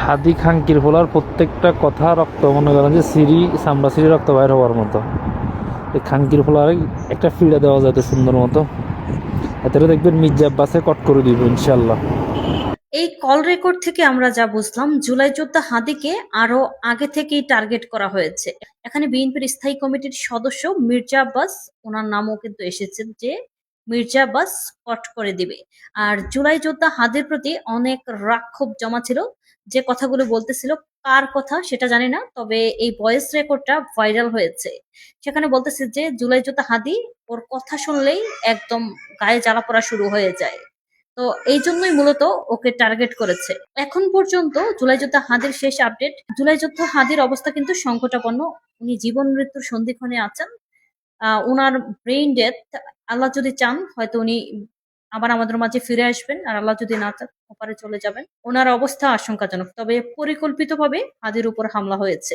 হাদি খাঙ্কির ফোলার প্রত্যেকটা কথা রক্ত, মনে করেন যে সিঁড়ি চামড়া সিঁড়ি রক্ত বাইর হওয়ার মতো। এই খাঙ্কির ফোলার একটা ফিডা দেওয়া যায় তো সুন্দর মতো, এতে দেখবেন মির্জা আব্বাসে কট করে দিব ইনশাল্লাহ। এই কল রেকর্ড থেকে আমরা যা বুঝলাম, জুলাই যোদ্ধা হাদিকে আরো আগে থেকেই টার্গেট করা হয়েছে। এখানে বিএনপির স্থায়ী কমিটির সদস্য মির্জা আব্বাস, ওনার নামও কিন্তু এসেছে যে মির্জা আব্বাস কট করে দিবে। আর জুলাই যোদ্ধা হাদির প্রতি অনেক রাগ ক্ষোভ জমা ছিল, যে কথাগুলো বলতেছিল কার কথা সেটা জানি না, তবে এই ভয়েস রেকর্ডটা ভাইরাল হয়েছে। সেখানে বলতেছে যে জুলাই যোদ্ধা হাদি ওর কথা শুনলেই একদম গায়ে জ্বালা পড়া শুরু হয়ে যায়। তো এই জন্যই মূলত ওকে টার্গেট করেছে। এখন পর্যন্ত জুলাই যোদ্ধা হাদির শেষ আপডেট, জুলাই যোদ্ধা হাদির অবস্থা কিন্তু সংকটাপন্ন। উনি জীবন মৃত্যুর সন্ধিক্ষণে আছেন। উনার ব্রেইন ডেথ, আল্লাহ যদি চান হয়তো উনি আবার আমাদের মাঝে ফিরে আসবেন, আর আল্লাহ যদি না চান ওপারে চলে যাবেন। ওনার অবস্থা আশঙ্কাজনক, তবে পরিকল্পিতভাবে হাদির উপর হামলা হয়েছে।